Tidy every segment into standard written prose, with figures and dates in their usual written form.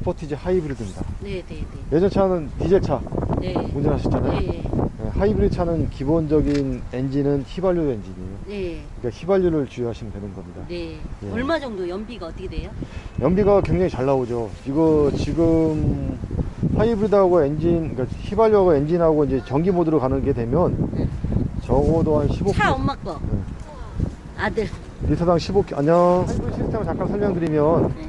스포티지 하이브리드입니다. 네네네. 예전 차는 디젤차 네. 운전하셨잖아요. 네. 네, 하이브리드 차는 기본적인 엔진은 휘발유 엔진이에요. 네. 그러니까 휘발유를 주의하시면 되는 겁니다. 네. 예. 얼마 정도 연비가 어떻게 돼요? 연비가 굉장히 잘 나오죠. 이거 지금 하이브리드하고 엔진, 그러니까 휘발유하고 엔진하고 이제 전기 모드로 가는 게 되면 네. 적어도 한 15km. 차 엄마 거. 네. 아들. 리터당 15km. 안녕. 하이브리드 시스템을 잠깐 설명드리면 네.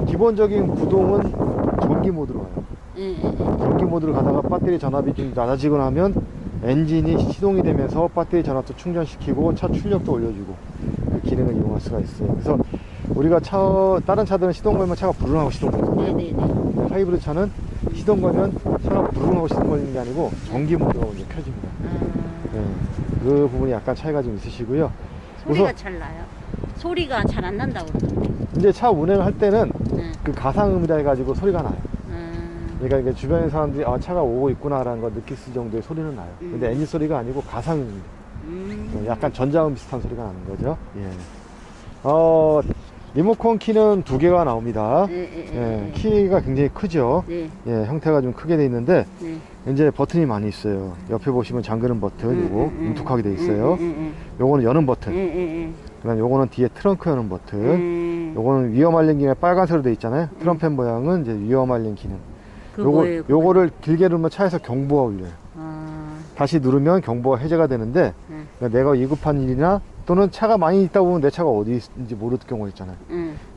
기본적인 구동은 전기 모드로 가요. 네. 전기 모드로 가다가 배터리 전압이 좀 낮아지거나 하면 엔진이 시동이 되면서 배터리 전압도 충전시키고 차 출력도 올려주고 그 기능을 이용할 수가 있어요. 그래서 우리가 다른 차들은 시동 걸면 차가 부릉하고 시동 걸거든요. 네네네. 하이브리드 차는 시동 걸면 차가 부릉하고 시동 걸리는 게 아니고 전기 모드가 먼저 켜집니다. 네, 그 부분이 약간 차이가 좀 있으시고요. 소리가 잘 나요. 소리가 잘 안 난다고 그러던데. 이제 차 운행을 할 때는 네. 그 가상음이라 해가지고 소리가 나요. 그러니까 이게 주변의 사람들이 아 차가 오고 있구나라는 걸 느낄 수 정도의 소리는 나요. 근데 엔진 소리가 아니고 가상음입니다. 약간 전자음 비슷한 소리가 나는 거죠. 예. 리모컨 키는 2개가 나옵니다. 예, 키가 굉장히 크죠. 네. 예, 형태가 좀 크게 돼 있는데 네. 이제 버튼이 많이 있어요. 옆에 보시면 잠그는 버튼, 요거 뭉툭하게 돼 있어요. 요거는 여는 버튼. 그다음 요거는 뒤에 트렁크 여는 버튼. 요거는 위험 알림 기능 빨간색으로 돼 있잖아요. 트럼펫 모양은 이제 위험 알림 기능. 요거를 길게 누르면 차에서 경보가 울려요. 다시 누르면 경보가 해제가 되는데 그러니까 내가 위급한 일이나 또는 차가 많이 있다 보면 내 차가 어디 있는지 모를 경우가 있잖아요.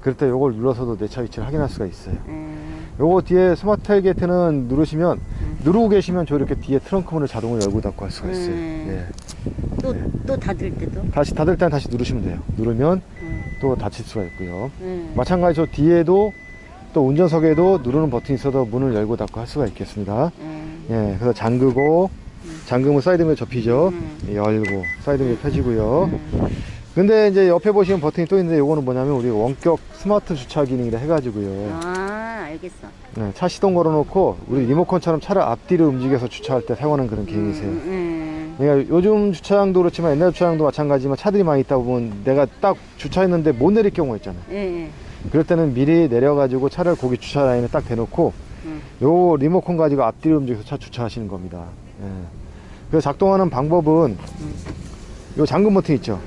그럴 때 요걸 눌러서도 내 차 위치를 확인할 수가 있어요. 요거 뒤에 스마트 텔게이트는 누르시면 누르고 계시면 저 이렇게 뒤에 트렁크 문을 자동으로 열고 닫고 할 수가 있어요. 예. 또 닫을 때도? 다시 닫을 때는 다시 누르시면 돼요. 누르면 또 닫힐 수가 있고요. 마찬가지 저 뒤에도 또 운전석에도 누르는 버튼이 있어도 문을 열고 닫고 할 수가 있겠습니다. 예, 그래서 잠그고 잠그면 사이드미러 접히죠. 열고 사이드미러 펴지고요. 근데 이제 옆에 보시면 버튼이 또 있는데 요거는 뭐냐면 우리 원격 스마트 주차 기능이라 해가지고요. 아, 알겠어. 네, 차 시동 걸어 놓고 우리 리모컨처럼 차를 앞뒤로 움직여서 주차할 때 사용하는 그런 기능이세요. 그러니까 요즘 주차장도 그렇지만 옛날 주차장도 마찬가지지만 차들이 많이 있다 보면 내가 딱 주차했는데 못 내릴 경우가 있잖아요. 그럴 때는 미리 내려가지고 차를 거기 주차 라인에 딱 대놓고 요 리모컨 가지고 앞뒤로 움직여서 차 주차하시는 겁니다. 예. 그래서 작동하는 방법은 요 잠금 버튼 있죠.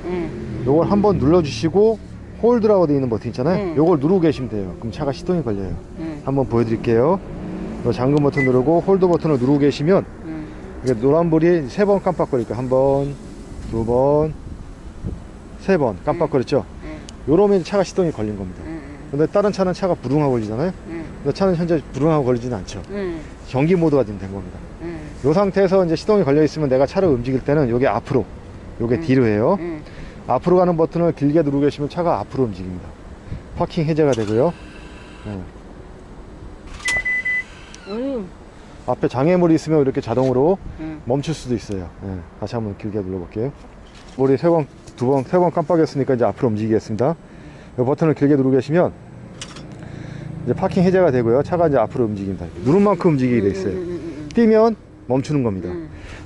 요걸 한번 눌러주시고 홀드라고 되어 있는 버튼 있잖아요. 요걸 누르고 계시면 돼요. 그럼 차가 시동이 걸려요. 한번 보여드릴게요. 요 잠금 버튼 누르고 홀드 버튼을 누르고 계시면 노란불이 3번 깜빡거릴까? 1번, 2번, 3번 깜빡거렸죠. 요러면 차가 시동이 걸린 겁니다. 근데 다른 차는 차가 부릉하고 걸리잖아요. 근데 차는 현재 부릉하고 걸리지는 않죠. 전기 모드가 지금 된 겁니다. 이 상태에서 이제 시동이 걸려 있으면 내가 차를 움직일 때는 요게 앞으로, 요게 뒤로 해요. 앞으로 가는 버튼을 길게 누르고 계시면 차가 앞으로 움직입니다. 파킹 해제가 되고요. 앞에 장애물이 있으면 이렇게 자동으로 멈출 수도 있어요. 다시 한번 길게 눌러볼게요. 머리 3번, 2번, 3번 깜빡였으니까 이제 앞으로 움직이겠습니다. 이 버튼을 길게 누르고 계시면 이제 파킹 해제가 되고요. 차가 이제 앞으로 움직입니다. 누른 만큼 움직이게 돼 있어요. 뛰면 멈추는 겁니다.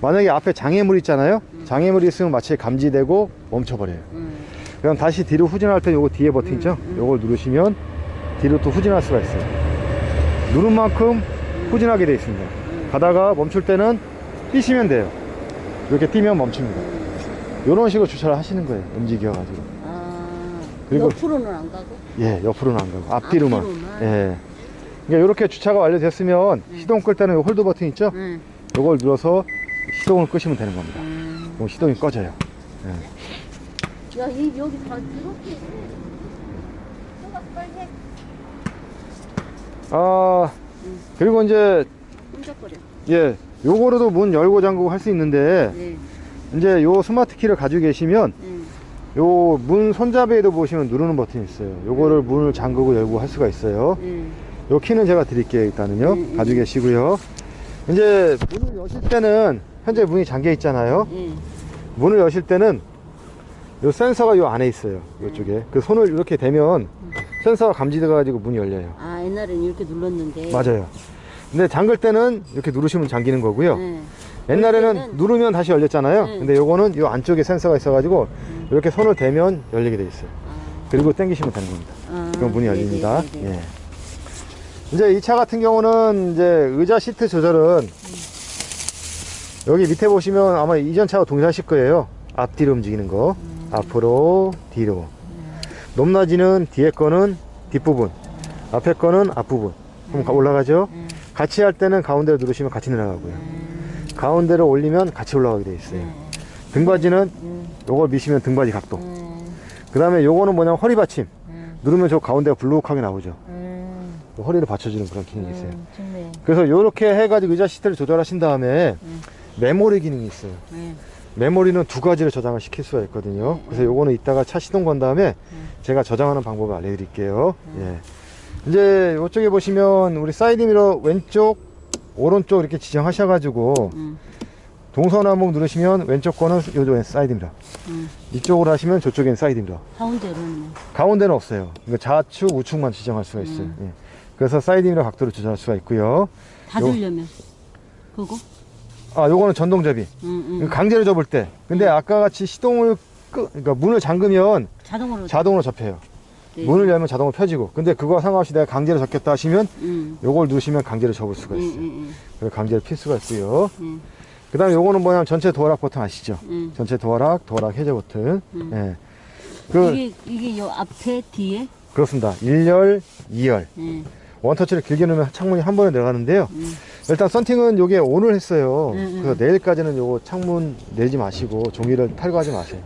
만약에 앞에 장애물 있잖아요. 장애물이 있으면 마치 감지되고 멈춰버려요. 그럼 다시 뒤로 후진할 때 요거 뒤에 버튼 있죠? 요걸 누르시면 뒤로 또 후진할 수가 있어요. 누른 만큼 후진하게 되어 있습니다. 가다가 멈출 때는 뛰시면 돼요. 이렇게 뛰면 멈춥니다. 이런 식으로 주차를 하시는 거예요. 움직여가지고. 그리고 옆으로는 안 가고? 예, 옆으로는 안 가고 앞뒤로만. 예. 그러니까 이렇게 주차가 완료됐으면 시동 끌 때는 홀드 버튼 있죠? 이걸 눌러서 시동을 끄시면 되는 겁니다. 그럼 시동이 꺼져요. 예. 야, 여기 다 이렇게. 그리고 이제 끈적거려. 예, 요거로도 문 열고 잠그고 할 수 있는데 이제 요 스마트 키를 가지고 계시면 요 문 손잡이에도 보시면 누르는 버튼이 있어요. 요거를 문을 잠그고 열고 할 수가 있어요. 요 키는 제가 드릴게요. 일단은요. 가지고 계시고요. 이제 문을 여실 때는 현재 문이 잠겨 있잖아요. 문을 여실 때는 요 센서가 요 안에 있어요. 요쪽에. 그 손을 이렇게 대면 센서가 감지돼 가지고 문이 열려요. 아, 옛날에는 이렇게 눌렀는데. 맞아요. 근데 잠글 때는 이렇게 누르시면 잠기는 거고요. 옛날에는 누르면 다시 열렸잖아요. 근데 요거는 요 안쪽에 센서가 있어 가지고 이렇게 손을 대면 열리게 돼 있어요. 그리고 당기시면 되는 겁니다. 그럼 문이 열립니다. 예. 이제 이 차 같은 경우는 이제 의자 시트 조절은 여기 밑에 보시면 아마 이전 차와 동일하실 거예요. 앞뒤로 움직이는 거. 앞으로, 뒤로. 높낮이는 뒤에 거는 뒷부분, 앞에 거는 앞부분. 그럼 올라가죠? 같이 할 때는 가운데로 누르시면 같이 내려가고요. 가운데로 올리면 같이 올라가게 되어 있어요. 등받이는 요걸 미시면 등받이 각도. 그 다음에 요거는 뭐냐면 허리 받침. 누르면 저 가운데가 불룩하게 나오죠. 허리를 받쳐주는 그런 기능이 있어요. 좋네. 그래서 요렇게 해가지고 의자 시트를 조절하신 다음에 메모리 기능이 있어요. 메모리는 두 가지를 저장을 시킬 수가 있거든요. 그래서 요거는 이따가 차 시동 건 다음에 제가 저장하는 방법을 알려드릴게요. 예. 이제 이쪽에 보시면 우리 사이드미러 왼쪽 오른쪽 이렇게 지정하셔가지고 동서남북 누르시면 왼쪽 거는 요쪽 사이드미러, 이쪽으로 하시면 저쪽엔 사이드미러. 가운데로는 가운데는 없어요. 이거 좌측 우측만 지정할 수가 있어요. 예. 그래서 사이드미러 각도를 조절할 수가 있고요. 닫으려면 그거? 아, 요거는 전동접이. 강제로 접을 때. 근데 아까 같이 시동을 그러니까 문을 잠그면 자동으로 접혀요. 네. 문을 열면 자동으로 펴지고. 근데 그거 상관없이 내가 강제로 접겠다 하시면 요걸 누르시면 강제로 접을 수가 있어요. 그래서 강제로 필 수가 있고요. 그 다음에 요거는 뭐냐면 전체 도어락 버튼 아시죠? 전체 도어락 해제 버튼. 예. 이게 요 앞에 뒤에? 그렇습니다. 1열, 2열. 원터치를 길게 누르면 창문이 한 번에 내려가는데요. 일단 썬팅은 요게 온을 했어요. 그래서 내일까지는 요거 창문 내지 마시고 종이를 탈거하지 마세요.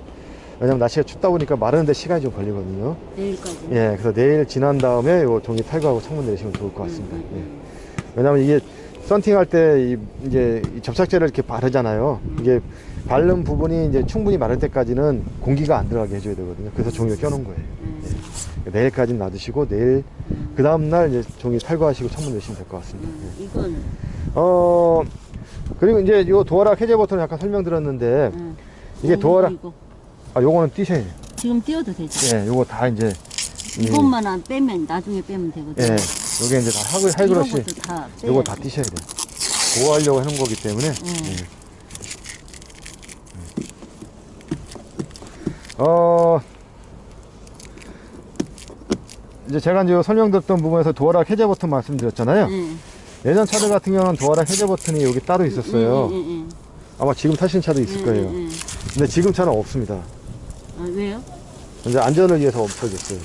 왜냐면 날씨가 춥다 보니까 마르는데 시간이 좀 걸리거든요. 내일까지? 예, 그래서 내일 지난 다음에 요 종이 탈거하고 창문 내리시면 좋을 것 같습니다. 예. 왜냐면 이게 썬팅 할 때 이제 접착제를 이렇게 바르잖아요. 이게 바른 부분이 이제 충분히 마를 때까지는 공기가 안 들어가게 해줘야 되거든요. 그래서 종이를 껴놓은 거예요. 예. 내일까지는 놔두시고 내일 그 다음날 이제 종이 탈거하시고 창문 내시면 될 것 같습니다. 예. 이건 그리고 이제 요 도어락 해제 버튼을 약간 설명드렸는데 이게 도어락 요거는 띄셔야 돼요. 지금 띄워도 되죠? 예, 요거 다 이제 이것만 안 빼면 나중에 빼면 되거든요. 예, 요게 이제 다 할그릇이 요거 다 띄셔야 돼요. 보호하려고 해놓은 거기 때문에. 예. 이제 제가 이제 설명드렸던 부분에서 도어락 해제 버튼 말씀드렸잖아요. 예전 차들 같은 경우는 도어락 해제 버튼이 여기 따로 있었어요. 아마 지금 타시는 차도 있을 거예요. 근데 지금 차는 없습니다. 아, 왜요? 이제 안전을 위해서 없어졌어요.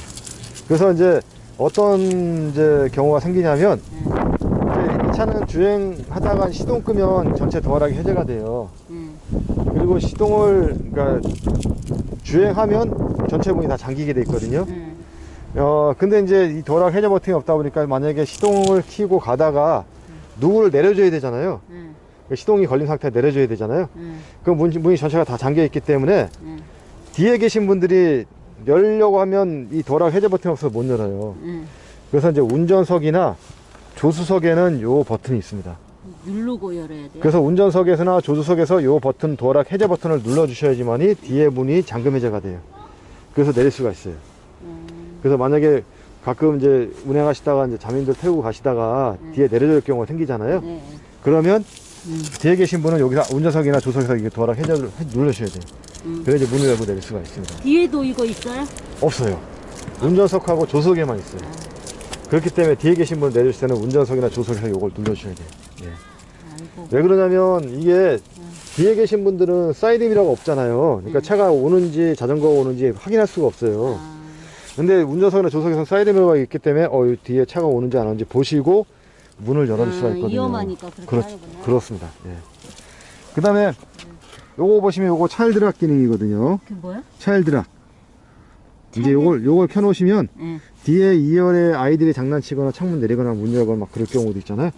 그래서 이제 어떤 이제 경우가 생기냐면 이제 이 차는 주행하다가 시동 끄면 전체 도어락이 해제가 돼요. 그리고 시동을 그러니까 주행하면 전체 문이 다 잠기게 돼 있거든요. 근데 이제 이 도어락 해제 버튼이 없다 보니까 만약에 시동을 켜고 가다가 누구를 내려줘야 되잖아요. 시동이 걸린 상태에 내려줘야 되잖아요. 그럼 문이 전체가 다 잠겨 있기 때문에 뒤에 계신 분들이 열려고 하면 이 도어락 해제 버튼이 없어서 못 열어요. 그래서 이제 운전석이나 조수석에는 요 버튼이 있습니다. 누르고 열어야 돼요? 그래서 운전석에서나 조수석에서 요 버튼, 도어락 해제 버튼을 눌러 주셔야지만이 뒤에 문이 잠금 해제가 돼요. 그래서 내릴 수가 있어요. 그래서 만약에 가끔 이제 운행하시다가 이제 자민들 태우고 가시다가 뒤에 내려줄 경우가 생기잖아요. 그러면 뒤에 계신 분은 여기서 운전석이나 조수석에서 이게 도어락 해제를 누르셔야 돼요. 그래야 이제 문을 열고 내릴 수가 있습니다. 뒤에도 이거 있어요? 없어요. 운전석하고 조수석에만 있어요. 그렇기 때문에 뒤에 계신 분 내려줄 때는 운전석이나 조수석에서 이걸 눌러주셔야 돼요. 예. 왜 그러냐면 이게 뒤에 계신 분들은 사이드미러가 없잖아요. 그러니까 차가 오는지 자전거가 오는지 확인할 수가 없어요. 근데 운전석이나 조수석에서는 사이드미러가 있기 때문에 뒤에 차가 오는지 안 오는지 보시고 문을 열어줄 수가 있거든요. 위험하니까 그렇게 하는구나. 그렇습니다. 예. 그 다음에 요거 보시면 요거 차일드락 기능이거든요. 그게 뭐야? 차일드락. 이제 요걸 켜놓으시면 뒤에 2열에 아이들이 장난치거나 창문 내리거나 문 열거나 막 그럴 경우도 있잖아요.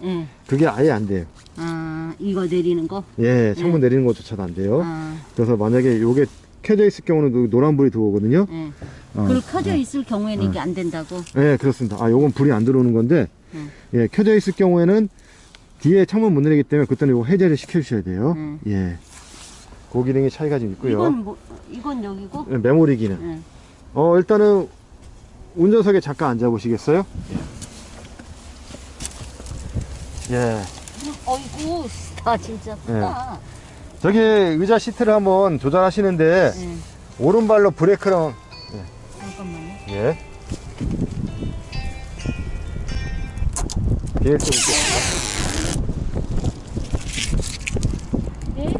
그게 아예 안 돼요. 아, 이거 내리는 거? 예, 창문 내리는 것조차도 안 돼요. 그래서 만약에 요게 켜져 있을 경우는 노란불이 들어오거든요. 그리고 켜져 있을 경우에는 이게 안 된다고? 예, 그렇습니다. 요건 불이 안 들어오는 건데, 예, 켜져 있을 경우에는 뒤에 창문 못 내리기 때문에 그때는 요거 해제를 시켜주셔야 돼요. 예. 그 기능의 차이가 좀 있고요. 이건 여기고? 예, 메모리 기능. 일단은 운전석에 잠깐 앉아보시겠어요? 예. 어이구, 나 진짜 크다. 저기 의자 시트를 한번 조절하시는데 오른발로 브레이크랑 잠깐만요. 예. 비닐 좀 이렇게. 네?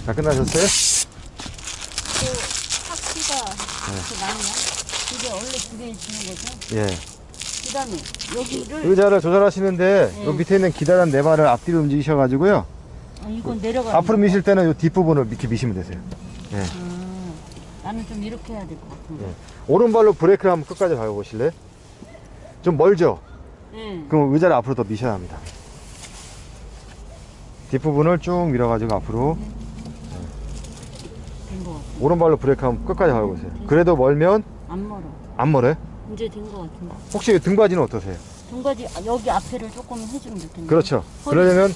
다 끝나셨어요? 그 파키가 그 나무야? 그게 원래 두 개 주는 거죠? 예. 그 다음에 여기를 의자를 조절하시는데 요 밑에 있는 기다란 네 발을 앞뒤로 움직이셔가지고요. 이건 내려가. 앞으로 미실 때는 요 뒷부분을 이렇게 미시면 되세요. 예. 나는 좀 이렇게 해야 될 것 같은데. 예. 오른발로 브레이크를 한번 끝까지 밟아보실래요? 좀 멀죠? 응. 그럼 의자를 앞으로 더 미셔야 합니다. 뒷부분을 쭉 밀어가지고 앞으로 된 것 같아. 오른발로 브레이크 한번 끝까지 밟아보세요. 그래도 멀면 안 멀어. 안 멀어요? 이제 된 것 같은데. 혹시 등받이는 어떠세요? 등받이 여기 앞에를 조금 해주면 좋겠네. 그렇죠. 허리. 그러려면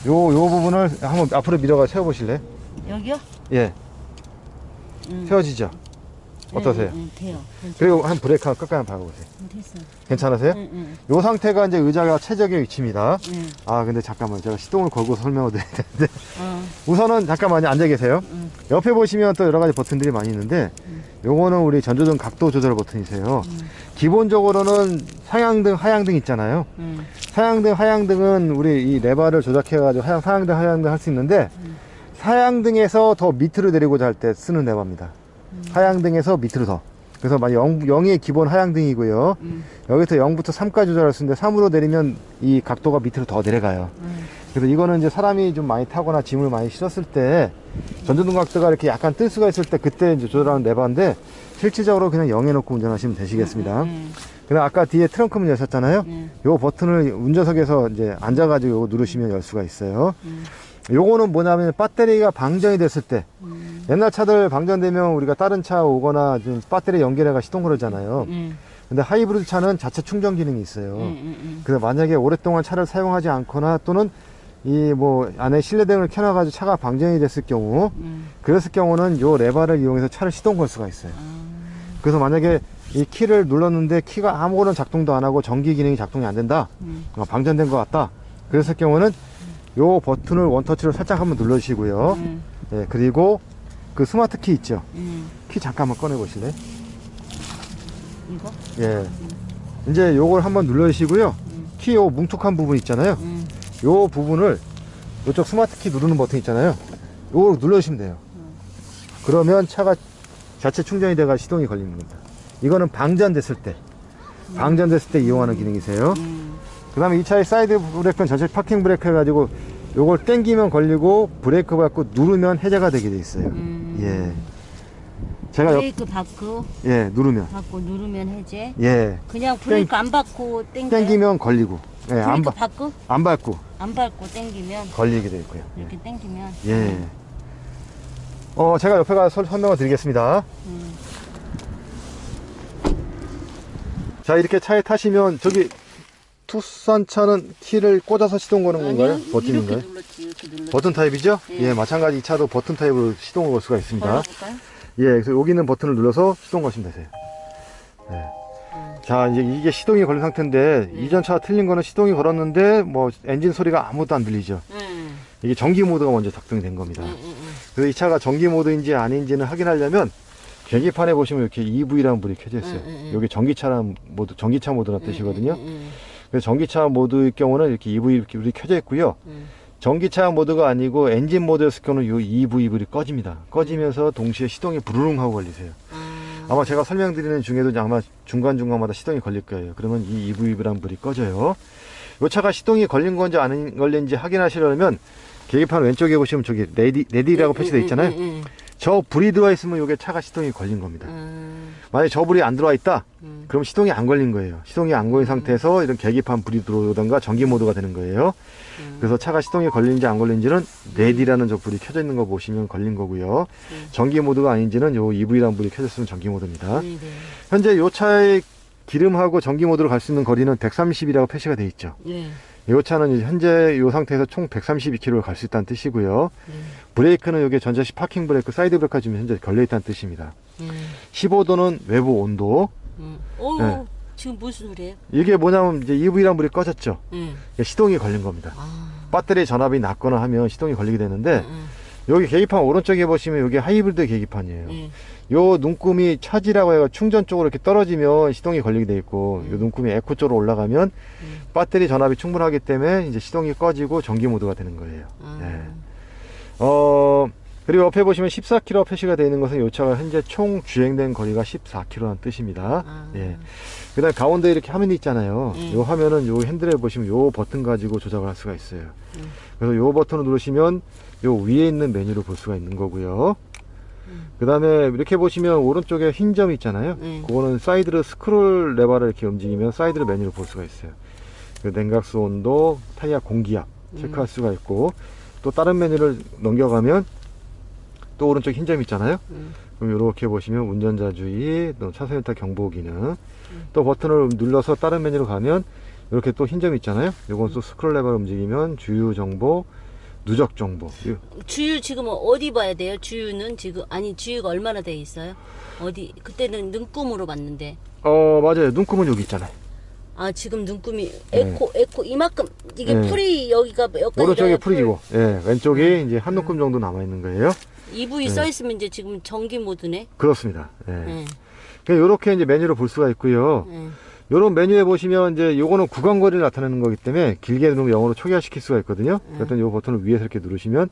요 부분을 한번 앞으로 밀어가 세워보실래요? 여기요? 예. 응. 세워지죠? 어떠세요? 응, 돼요. 그리고 한 브레이크 한번 끝까지 밟아보세요. 됐어요. 괜찮으세요? 응. 요 상태가 이제 의자가 최적의 위치입니다. 응. 아, 근데 잠깐만. 제가 시동을 걸고 설명을 드려야 되는데. 어. 우선은 잠깐만요. 앉아 계세요. 응. 옆에 보시면 또 여러 가지 버튼들이 많이 있는데, 요거는 우리 전조등 각도 조절 버튼이세요. 기본적으로는 상향등, 하향등 있잖아요. 응. 상향등, 하향등은 우리 이 레버를 조작해가지고 상향등, 하향등 할 수 있는데, 하향등에서 더 밑으로 내리고자 할 때 쓰는 레버입니다. 하향등에서 밑으로 더. 그래서 만약 0이 기본 하향등이고요. 여기서 0부터 3까지 조절할 수 있는데 3으로 내리면 이 각도가 밑으로 더 내려가요. 그래서 이거는 이제 사람이 좀 많이 타거나 짐을 많이 실었을 때 전조등 각도가 이렇게 약간 뜰 수가 있을 때 그때 이제 조절하는 레버인데 실질적으로 그냥 0에 놓고 운전하시면 되시겠습니다. 그다음 아까 뒤에 트렁크 문 여셨잖아요. 요 버튼을 운전석에서 이제 앉아가지고 요거 누르시면 열 수가 있어요. 요거는 뭐냐면 배터리가 방전이 됐을 때 옛날 차들 방전되면 우리가 다른 차 오거나 좀 배터리 연결해가 시동 걸잖아요. 근데 하이브리드 차는 자체 충전 기능이 있어요. 그래서 만약에 오랫동안 차를 사용하지 않거나 또는 이 뭐 안에 실내등을 켜놔가지고 차가 방전이 됐을 경우 그랬을 경우는 요 레버를 이용해서 차를 시동 걸 수가 있어요. 그래서 만약에 이 키를 눌렀는데 키가 아무거나 작동도 안 하고 전기 기능이 작동이 안 된다. 방전된 것 같다. 그랬을 경우는 요 버튼을 원터치로 살짝 한번 눌러주시고요. 예, 그리고 그 스마트 키 있죠? 키 잠깐만 꺼내 보실래요? 이거? 예. 이제 요걸 한번 눌러주시고요. 키 요 뭉툭한 부분 있잖아요. 요 부분을 요쪽 스마트 키 누르는 버튼 있잖아요. 요걸 눌러주시면 돼요. 그러면 차가 자체 충전이 돼가 시동이 걸리는 겁니다. 이거는 방전됐을 때 이용하는 기능이세요. 그 다음에 이 차의 사이드 브레이크는 전체 파킹 브레이크 해가지고 요걸 당기면 걸리고 브레이크 밟고 누르면 해제가 되게 돼 있어요. 예. 제가 브레이크 받고 예, 누르면. 누르면 해제. 예. 그냥 브레이크 안 받고 당기면 걸리고. 예, 브레이크 받고 안 밟고 안 밟고 당기면 걸리게 돼 있고요. 이렇게 당기면. 예. 제가 옆에 가서 설명을 드리겠습니다. 자, 이렇게 차에 타시면 저기 투싼 차는 키를 꽂아서 시동 거는 건가요? 버튼인가요? 이렇게 눌렀지. 버튼 타입이죠? 예. 예, 마찬가지 이 차도 버튼 타입으로 시동을 걸 수가 있습니다. 걸어볼까요? 예, 그래서 여기 있는 버튼을 눌러서 시동 거시면 되세요. 예. 자, 이제 이게 시동이 걸린 상태인데 이전 차가 틀린 거는 시동이 걸었는데 뭐 엔진 소리가 아무것도 안 들리죠. 이게 전기 모드가 먼저 작동이 된 겁니다. 그래서 이 차가 전기 모드인지 아닌지는 확인하려면 계기판에 보시면 이렇게 EV라는 불이 켜져 있어요. 여기 전기차라는 모드, 전기차 모드라는 뜻이거든요. 그래서 전기차 모드의 경우는 이렇게 EV 불이 켜져 있고요. 전기차 모드가 아니고 엔진 모드였을 경우는 이 EV 불이 꺼집니다. 꺼지면서 동시에 시동이 부르릉 하고 걸리세요. 아마 제가 설명드리는 중에도 아마 중간중간마다 시동이 걸릴 거예요. 그러면 이 EV라는 불이 꺼져요. 이 차가 시동이 걸린 건지 안 걸린지 확인하시려면 계기판 왼쪽에 보시면 저기 레디라고 표시되어 있잖아요. 저 불이 들어와 있으면 이게 차가 시동이 걸린 겁니다. 만약에 저 불이 안 들어와 있다, 그럼 시동이 안 걸린 거예요. 시동이 안 걸린 상태에서 이런 계기판 불이 들어오던가 전기 모드가 되는 거예요. 그래서 차가 시동이 걸린지 안 걸린지는 레디라는 저 불이 켜져 있는 거 보시면 걸린 거고요. 전기 모드가 아닌지는 요 EV라는 불이 켜졌으면 전기 모드입니다. 현재 요 차의 기름하고 전기 모드로 갈 수 있는 거리는 130이라고 표시가 되어 있죠. 이 차는 이제 현재 이 상태에서 총 132km를 갈 수 있다는 뜻이고요. 브레이크는 여기 전자식 파킹 브레이크, 사이드 브레이크가 지금 현재 걸려 있다는 뜻입니다. 15도는 외부 온도. 오, 네. 지금 무슨 소리예요? 이게 뭐냐면 이제 EV란 불이 꺼졌죠. 시동이 걸린 겁니다. 배터리 전압이 낮거나 하면 시동이 걸리게 되는데 여기 계기판 오른쪽에 보시면 여기 하이브리드 계기판이에요. 요 눈금이 차지라고 해가 충전 쪽으로 이렇게 떨어지면 시동이 걸리게 돼 있고 요 눈금이 에코 쪽으로 올라가면 배터리 전압이 충분하기 때문에 이제 시동이 꺼지고 전기 모드가 되는 거예요. 네. 그리고 옆에 보시면 14km 표시가 되어 있는 것은 이 차가 현재 총 주행된 거리가 14km라는 뜻입니다. 예. 그 다음에 가운데 이렇게 화면이 있잖아요. 이 화면은 요 핸들에 보시면 요 버튼 가지고 조작을 할 수가 있어요. 그래서 요 버튼을 누르시면 요 위에 있는 메뉴를 볼 수가 있는 거고요. 그 다음에 이렇게 보시면 오른쪽에 흰 점이 있잖아요. 그거는 사이드로 스크롤 레버를 이렇게 움직이면 사이드로 메뉴를 볼 수가 있어요. 그 냉각수 온도, 타이어 공기압 체크할 수가 있고, 또 다른 메뉴를 넘겨가면 또 오른쪽 흰 점 있잖아요. 그럼 이렇게 보시면 운전자 주의, 또 차선 이탈 경보 기능, 또 버튼을 눌러서 다른 메뉴로 가면 이렇게 또 흰 점 있잖아요. 이건 또 스크롤 레버를 움직이면 주유 정보, 누적 정보. 주유 지금 어디 봐야 돼요? 주유는 지금 아니 주유가 얼마나 돼 있어요? 어디 그때는 눈금으로 봤는데. 맞아요. 눈금은 여기 있잖아요. 아 지금 눈금이 에코 이만큼 이게 풀이 여기가 오른쪽에 풀이고, 예, 왼쪽에 이제 한 눈금 정도 남아 있는 거예요. EV 써 있으면 이제 지금 전기 모드네. 그렇습니다. 예. 이렇게 이제 메뉴를 볼 수가 있고요. 요런 메뉴에 보시면 이제 요거는 구간거리를 나타내는 거기 때문에 길게 누르면 영어로 초기화 시킬 수가 있거든요. 그랬더니 요 버튼을 위에서 이렇게 누르시면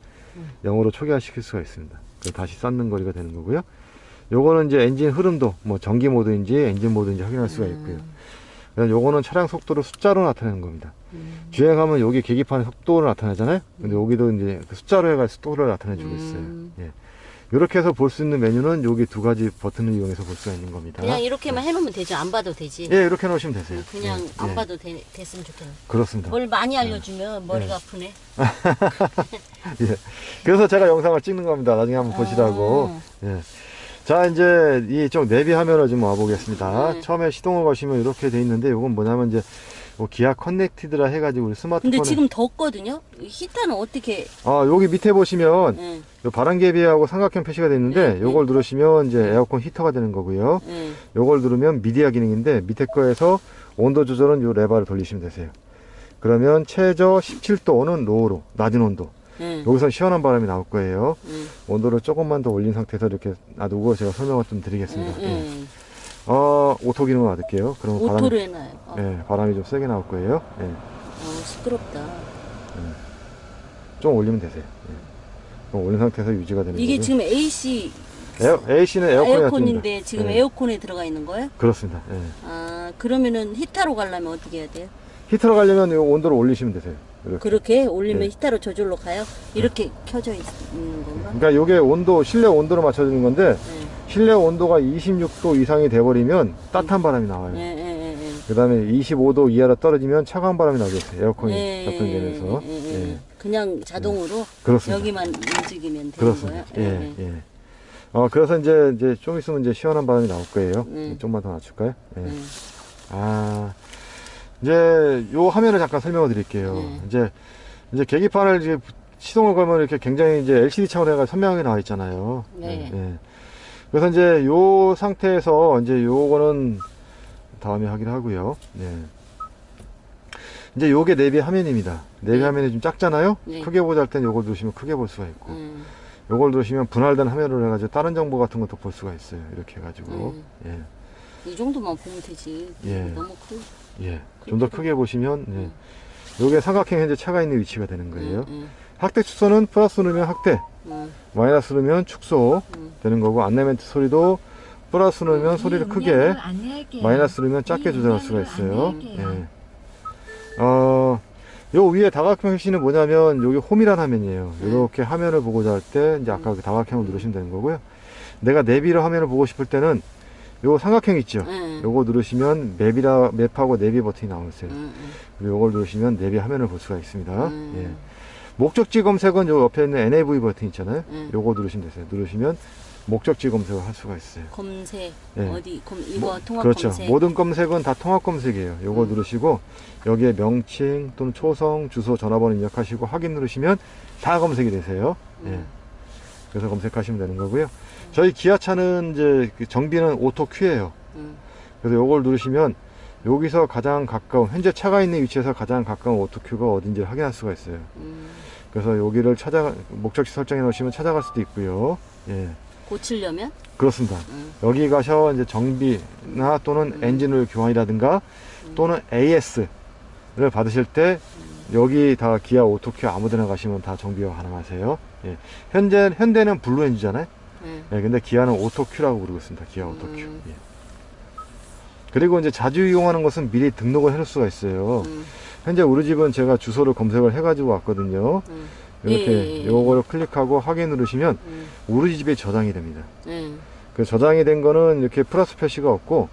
영어로 초기화 시킬 수가 있습니다. 다시 쌓는 거리가 되는 거고요. 요거는 이제 엔진 흐름도 뭐 전기 모드인지 엔진 모드인지 확인할 수가 있고요. 그래서 요거는 차량 속도를 숫자로 나타내는 겁니다. 주행하면 여기 계기판에 속도를 나타내잖아요. 근데 여기도 이제 그 숫자로 해가 속도를 나타내 주고 있어요. 예. 이렇게 해서 볼 수 있는 메뉴는 여기 두 가지 버튼을 이용해서 볼 수가 있는 겁니다. 그냥 이렇게만 해놓으면 되죠. 안 봐도 되지. 예, 이렇게 놓으시면 되세요. 그냥 예, 안 예. 봐도 됐으면 좋겠네. 그렇습니다. 뭘 많이 알려주면 머리가 아프네. 예. 그래서 제가 영상을 찍는 겁니다. 나중에 한번 보시라고. 예. 자, 이제 이 좀 내비 화면을 좀 와보겠습니다. 처음에 시동을 거시면 이렇게 돼 있는데, 이건 뭐냐면 이제 뭐 기아 커넥티드라 해가지고 우리 스마트폰에. 근데 지금 덥거든요. 히터는 어떻게? 여기 밑에 보시면 요 바람개비하고 삼각형 표시가 되어 있는데, 요걸 누르시면 이제 에어컨 히터가 되는 거고요. 요걸 누르면 미디어 기능인데, 밑에 거에서 온도 조절은 요 레버를 돌리시면 되세요. 그러면 최저 17도는 로우로, 낮은 온도. 여기서 시원한 바람이 나올 거예요. 온도를 조금만 더 올린 상태에서 이렇게 놔두고 제가 설명을 좀 드리겠습니다. 오토 기능을 놔둘게요. 그러면 오토로 해놔요. 바람이 좀 세게 나올 거예요. 시끄럽다. 좀 올리면 되세요. 그럼 올린 상태에서 유지가 되는 이게 거죠. 지금 AC AC는 에어컨인데 지금 에어컨에 들어가 있는 거예요? 그렇습니다. 그러면은 히터로 가려면 어떻게 해야 돼요? 히터로 가려면 이 온도를 올리시면 되세요. 그렇게 올리면 히터로 저절로 가요? 이렇게 켜져 있는 건가? 그러니까 이게 온도, 실내 온도로 맞춰주는 건데, 실내 온도가 26도 이상이 돼버리면 따뜻한 바람이 나와요. 그 다음에 25도 이하로 떨어지면 차가운 바람이 나겠어요. 에어컨이 작동되면서. 그냥 자동으로 그렇습니다. 여기만 움직이면 되는 그렇습니다. 거예요? 그래서 이제 좀 있으면 이제 시원한 바람이 나올 거예요. 좀만 더 낮출까요? 이제 요 화면을 잠깐 설명을 드릴게요. 이제 계기판을 이제 시동을 걸면 이렇게 굉장히 이제 LCD 차원에 선명하게 나와 있잖아요. 그래서 이제 요 상태에서 이제 요거는 다음에 하기로 하고요. 이제 요게 내비 화면입니다. 내비 화면이 좀 작잖아요. 크게 보자 할 땐 요걸 누르시면 크게 볼 수가 있고, 요걸 누르시면 분할된 화면으로 해가지고 다른 정보 같은 것도 볼 수가 있어요. 이렇게 해가지고. 이 정도만 보면 되지. 너무 크. 좀 더 크게 보시면, 요게 삼각형 현재 차가 있는 위치가 되는 거예요. 확대 축소는 플러스 누르면 확대, 마이너스 누르면 축소 되는 거고, 안내멘트 소리도 플러스 누르면 소리를 크게, 마이너스 누르면 작게 조절할 수가 있어요. 요 위에 다각형 표시는 뭐냐면 여기 홈이란 화면이에요. 이렇게 화면을 보고자 할 때 이제 아까 그 다각형을 누르시면 되는 거고요. 내가 내비로 화면을 보고 싶을 때는 요 삼각형 있죠. 요거 누르시면 맵하고 내비 버튼이 나오세요. 그리고 요걸 누르시면 내비 화면을 볼 수가 있습니다. 목적지 검색은 요 옆에 있는 NAV 버튼 있잖아요. 요거 누르시면 되세요. 누르시면 목적지 검색을 할 수가 있어요. 검색 어디 이거 통합 그렇죠. 검색. 모든 검색은 다 통합 검색이에요. 요거 누르시고 여기에 명칭 또는 초성, 주소, 전화번호 입력하시고 확인 누르시면 다 검색이 되세요. 그래서 검색하시면 되는 거고요. 저희 기아차는 이제 정비는 오토 큐예요. 그래서 요걸 누르시면 여기서 가장 가까운, 현재 차가 있는 위치에서 가장 가까운 오토큐가 어딘지를 확인할 수가 있어요. 그래서 여기를 목적지 설정해 놓으시면 찾아갈 수도 있고요. 예. 고치려면? 그렇습니다. 여기 가셔 이제 정비나 또는 엔진오일 교환이라든가 또는 AS를 받으실 때 여기 다 기아 오토큐 아무데나 가시면 다 정비가 가능하세요. 예. 현대는 블루 엔진이잖아요. 예, 근데 기아는 오토큐라고 부르고 있습니다. 기아 오토큐. 예. 그리고 이제 자주 이용하는 것은 미리 등록을 해놓을 수가 있어요. 현재 우리 집은 제가 주소를 검색을 해가지고 왔거든요. 이렇게 요거를 클릭하고 확인 누르시면 우리 집에 저장이 됩니다. 그 저장이 된 거는 이렇게 플러스 표시가 없고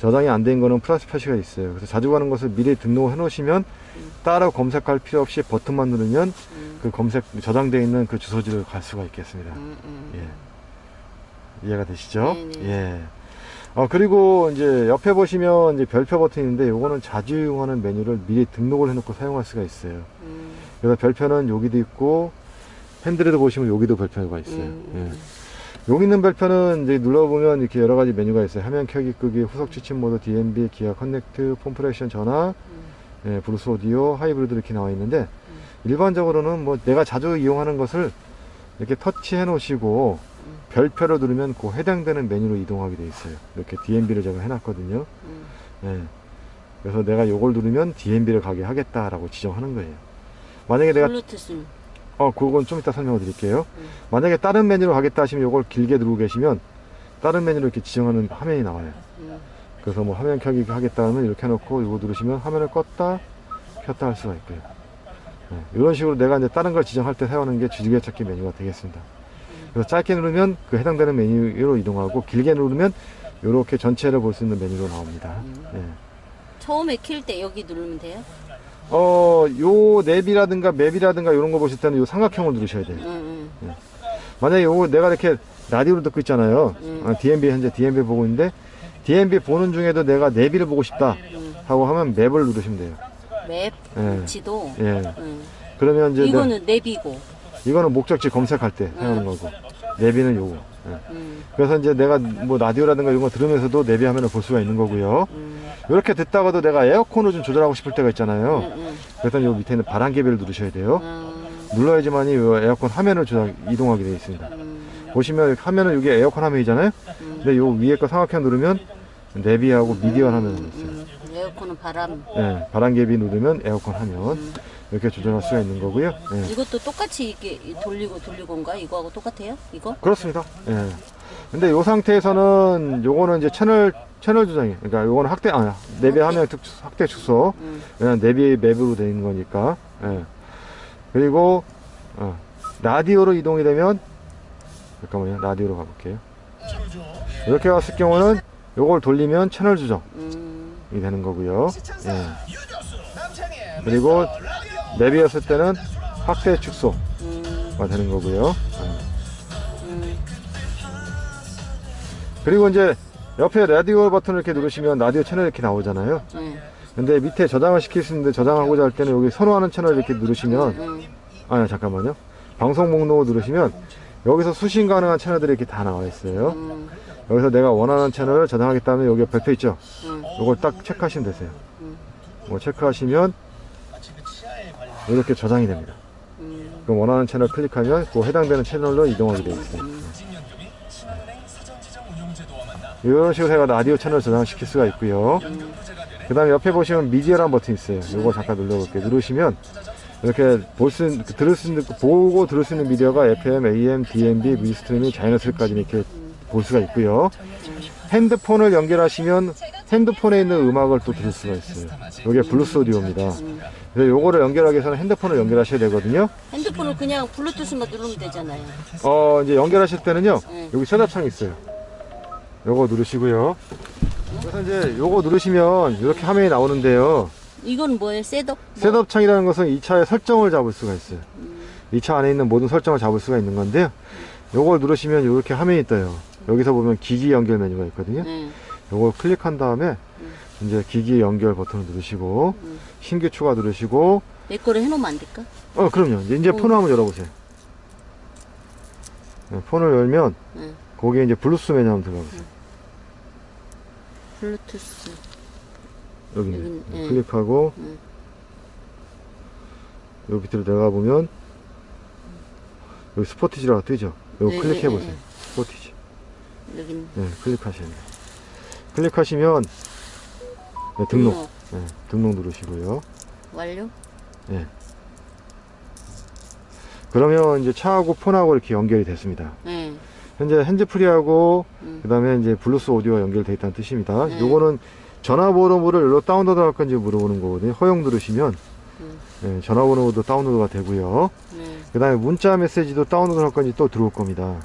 저장이 안 된 거는 플러스 표시가 있어요. 그래서 자주 가는 것을 미리 등록을 해 놓으시면 따로 검색할 필요 없이 버튼만 누르면 그 저장되어 있는 그 주소지를 갈 수가 있겠습니다. 예. 이해가 되시죠? 예. 그리고 이제 옆에 보시면 이제 별표 버튼이 있는데 요거는 자주 이용하는 메뉴를 미리 등록을 해 놓고 사용할 수가 있어요. 그래서 별표는 여기도 있고 핸들에도 보시면 여기도 별표가 있어요. 예. 여기 있는 별표는 이제 눌러보면 이렇게 여러 가지 메뉴가 있어요. 화면 켜기 끄기, 후속 취침 모드, DMB, 기아 커넥트, 폼프레션 전화, 예, 브루스 오디오, 하이브리드 이렇게 나와 있는데 일반적으로는 뭐 내가 자주 이용하는 것을 이렇게 터치해 놓으시고 별표를 누르면 그 해당되는 메뉴로 이동하게 돼 있어요. 이렇게 DMB를 제가 해놨거든요. 예. 그래서 내가 요걸 누르면 DMB를 가게 하겠다라고 지정하는 거예요. 만약에 내가 블루투스는? 그건 좀 이따 설명을 드릴게요. 만약에 다른 메뉴로 가겠다 하시면 요걸 길게 누르고 계시면 다른 메뉴로 이렇게 지정하는 화면이 나와요. 그래서 뭐 화면 켜기 하겠다 하면 이렇게 해놓고 이거 누르시면 화면을 껐다 켰다 할 수가 있고요. 네, 이런 식으로 내가 이제 다른 걸 지정할 때 사용하는 게 주기계찾기 메뉴가 되겠습니다. 그래서 짧게 누르면 그 해당되는 메뉴로 이동하고 길게 누르면 이렇게 전체를 볼 수 있는 메뉴로 나옵니다. 네. 처음에 킬 때 여기 누르면 돼요? 요 앱이라든가 맵이라든가 이런 거 보실 때는 요 삼각형을 누르셔야 돼요. 네. 만약에 요거 내가 이렇게 라디오를 듣고 있잖아요. DMB 현재 DMB 보고 있는데 DMB 보는 중에도 내가 내비를 보고 싶다 하고 하면 맵을 누르시면 돼요. 맵, 예. 지도. 예. 그러면 이제 이거는 내비고. 이거는 목적지 검색할 때 사용하는 거고 내비는 요거. 예. 그래서 이제 내가 뭐 라디오라든가 이런 거 들으면서도 내비 화면을 볼 수가 있는 거고요. 이렇게 듣다가도 내가 에어컨을 좀 조절하고 싶을 때가 있잖아요. 그래서 요 밑에 있는 바람개비를 누르셔야 돼요. 눌러야지만이 요 에어컨 화면을 이동하게 되어 있습니다. 보시면 화면은 이게 에어컨 화면이잖아요. 근데 요 위에 거 삼각형 누르면 내비하고 미디어 화면이 있어요. 에어컨은 바람. 예, 바람개비 누르면 에어컨 화면 이렇게 조절할 수가 있는 거고요. 예. 이것도 똑같이 이렇게 돌리고인가? 이거하고 똑같아요? 이거? 그렇습니다. 예. 근데 이 상태에서는 요거는 이제 채널 조정이, 그러니까 요거는 내비 화면 확대 축소, 그냥 내비 맵으로 되어 있는 거니까. 예. 그리고 라디오로 이동이 되면 잠깐만요, 라디오로 가볼게요. 이렇게 왔을 경우는 요걸 돌리면 채널 조정이 되는 거고요. 예. 그리고 내비였을 때는 확대 축소가 되는 거고요. 그리고 이제 옆에 라디오 버튼을 이렇게 누르시면 라디오 채널 이렇게 나오잖아요. 근데 밑에 저장을 시킬 수 있는데 저장하고자 할 때는 여기 선호하는 채널 이렇게 누르시면 잠깐만요. 방송 목록을 누르시면 여기서 수신 가능한 채널들이 이렇게 다 나와 있어요. 여기서 내가 원하는 채널을 저장하겠다 하면 여기 별표 있죠? 이걸 딱 체크하시면 되세요. 뭐 체크하시면 이렇게 저장이 됩니다. 그럼 원하는 채널 클릭하면 그 해당되는 채널로 이동하게 되어 있어요. 이런 식으로 해가 라디오 채널 저장시킬 수가 있고요. 그 다음에 옆에 보시면 미디어라는 버튼이 있어요. 이거 잠깐 눌러볼게요. 누르시면 이렇게 보고 들을 수 있는 미디어가 FM, AM, DMB, 뮤직스트리밍, 자이너스까지 이렇게 볼 수가 있고요. 핸드폰을 연결하시면 핸드폰에 있는 음악을 또 들을 수가 있어요. 이게 블루스 오디오입니다. 그래서 요거를 연결하기 위해서는 핸드폰을 연결하셔야 되거든요. 핸드폰을 그냥 블루투스만 누르면 되잖아요. 이제 연결하실 때는요. 여기 셋업창이 있어요. 요거 누르시고요. 그래서 이제 요거 누르시면 이렇게 화면이 나오는데요. 이건 뭐예요? 셋업? 셋업 창이라는 것은 이 차의 설정을 잡을 수가 있어요. 이 차 안에 있는 모든 설정을 잡을 수가 있는 건데요. 요걸 누르시면 이렇게 화면이 떠요. 여기서 보면 기기 연결 메뉴가 있거든요. 요걸 클릭한 다음에 이제 기기 연결 버튼을 누르시고 신규 추가 누르시고 내 거를 해놓으면 안 될까? 그럼요. 이제 폰을 한번 열어보세요. 네, 폰을 열면 거기에 이제 블루투스 메뉴 한번 들어가보세요. 블루투스. 여기는 예. 클릭하고 여기 밑으로 내가 보면 여기 스포티지라고 뜨죠. 이거 예, 클릭해 예, 보세요. 예. 스포티지. 여기는 네, 클릭하시면 돼요. 클릭하시면 네, 등록. 네, 등록 누르시고요. 완료. 네. 그러면 이제 차하고 폰하고 이렇게 연결이 됐습니다. 예. 현재 핸즈프리하고 그 다음에 이제 블루스 오디오가 연결되어 있다는 뜻입니다. 요거는 전화번호를 일로 다운로드 할 건지 물어보는 거거든요. 허용 누르시면 네, 전화번호도 다운로드가 되고요. 네. 그 다음에 문자 메시지도 다운로드 할 건지 또 들어올 겁니다.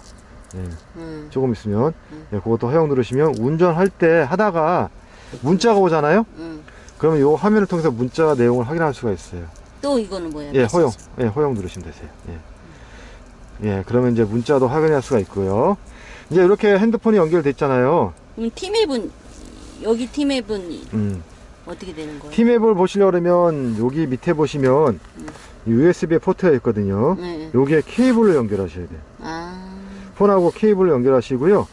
네, 조금 있으면 네, 그것도 허용 누르시면 운전할 때 하다가 문자가 오잖아요. 그러면 요 화면을 통해서 문자 내용을 확인할 수가 있어요. 또 이거는 뭐야? 예, 허용. 예, 허용 누르시면 되세요. 예. 예, 그러면 이제 문자도 확인할 수가 있고요. 이제 이렇게 핸드폰이 연결됐잖아요. 그럼 티맵은 여기 티맵은 어떻게 되는 거예요? 티맵을 보시려고 그러면 여기 밑에 보시면 USB 포트가 있거든요. 네. 여기에 케이블을 연결하셔야 돼요. 아. 폰하고 케이블을 연결하시고요.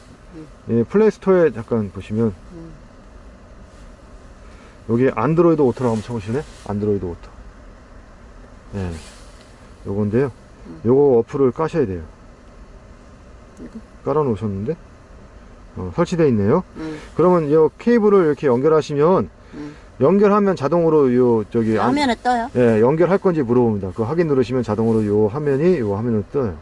예, 플레이스토어에 잠깐 보시면 여기 안드로이드 오토라고 한번 쳐보실래요? 안드로이드 오토. 예, 요건데요. 요거 어플을 까셔야 돼요. 깔아 놓으셨는데 설치되어 있네요. 그러면 요 케이블을 이렇게 연결하시면 연결하면 자동으로 요 저기 화면에 떠요? 예, 연결할 건지 물어봅니다. 그 확인 누르시면 자동으로 요 화면이 요 화면을 떠요.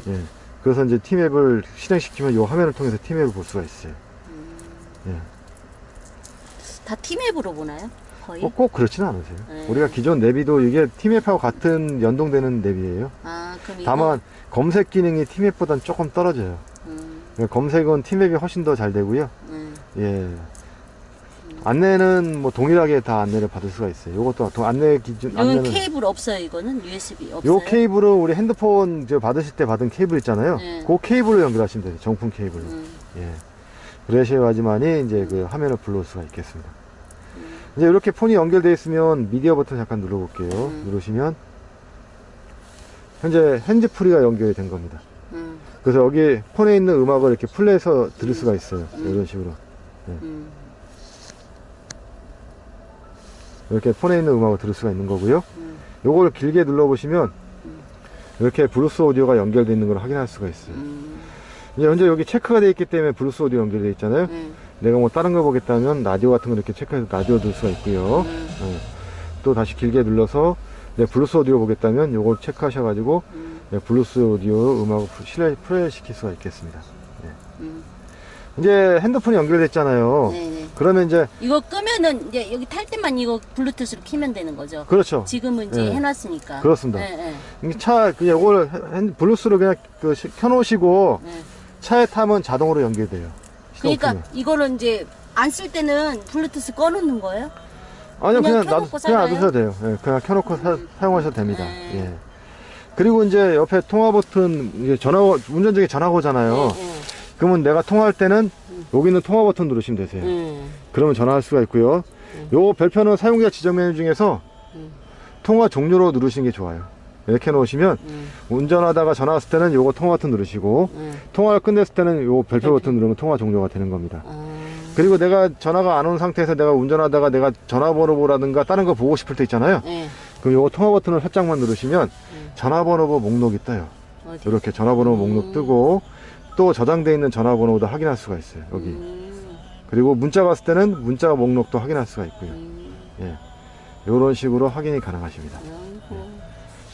예. 그래서 이제 티맵을 실행시키면 요 화면을 통해서 티맵을 볼 수가 있어요. 예. 다 티맵으로 보나요? 거의? 꼭 그렇지는 않으세요. 네. 우리가 기존 내비도 이게 티맵하고 같은 연동되는 내비예요. 아, 그럼 다만 검색 기능이 티맵보다는 조금 떨어져요. 검색은 티맵이 훨씬 더 잘 되고요. 예. 안내는 뭐 동일하게 다 안내를 받을 수가 있어요. 요것도 안내 기준 이건 안내는 케이블 없어요. 이거는 USB 없어요. 요 케이블은 우리 핸드폰 받으실 때 받은 케이블 있잖아요. 네. 그 케이블로 연결하시면 돼요. 정품 케이블로. 예. 그러셔야지만이 이제 그 화면을 불러올 수가 있겠습니다. 이제 이렇게 폰이 연결되어 있으면 미디어 버튼 잠깐 눌러볼게요. 누르시면 현재 핸즈프리가 연결이 된 겁니다. 그래서 여기 폰에 있는 음악을 이렇게 플레이해서 들을 수가 있어요. 이런 식으로. 네. 이렇게 폰에 있는 음악을 들을 수가 있는 거고요. 요걸 길게 눌러보시면 이렇게 블루스 오디오가 연결되어 있는 걸 확인할 수가 있어요. 이제 현재 여기 체크가 되어 있기 때문에 블루스 오디오 연결되어 있잖아요. 내가 뭐 다른 거 보겠다면 라디오 같은 거 이렇게 체크해서 라디오 들을 수가 있고요. 또 다시 길게 눌러서 내 블루스 오디오 보겠다면 요걸 체크하셔가지고 블루스 오디오 음악을 플레이 시킬 수가 있겠습니다. 네. 이제 핸드폰이 연결됐잖아요. 네네. 그러면 이제 이거 끄면은 이제 여기 탈 때만 이거 블루투스로 키면 되는 거죠. 그렇죠. 지금은 이제 네. 해놨으니까. 그렇습니다. 네, 네. 그냥 이걸 블루스로 그냥 켜놓으시고 네. 차에 타면 자동으로 연결돼요. 그러니까 시동키면. 이거를 이제 안 쓸 때는 블루투스 꺼놓는 거예요? 아니요, 그냥 그냥 켜놓고 그냥 살아요? 놔두셔도 돼요. 예, 그냥 켜놓고 사용하셔도 됩니다. 네. 예. 그리고 이제 옆에 통화 버튼, 이제 운전 중에 전화가 오잖아요. 네, 그러면 내가 통화할 때는 여기 있는 통화 버튼 누르시면 되세요. 그러면 전화할 수가 있고요. 요 별표는 사용자 지정 메뉴 중에서 통화 종료로 누르시는 게 좋아요. 이렇게 놓으시면 운전하다가 전화 왔을 때는 요거 통화 버튼 누르시고 통화를 끝냈을 때는 요 별표 버튼 누르면 통화 종료가 되는 겁니다. 그리고 내가 전화가 안 온 상태에서 내가 운전하다가 내가 전화번호라든가 다른 거 보고 싶을 때 있잖아요. 네. 그럼 요거 통화 버튼을 살짝만 누르시면 전화번호 목록이 떠요. 어디? 이렇게 전화번호 목록 뜨고 또 저장되어 있는 전화번호도 확인할 수가 있어요. 여기. 그리고 문자가 왔을 때는 문자 목록도 확인할 수가 있고요. 예. 이런 식으로 확인이 가능하십니다.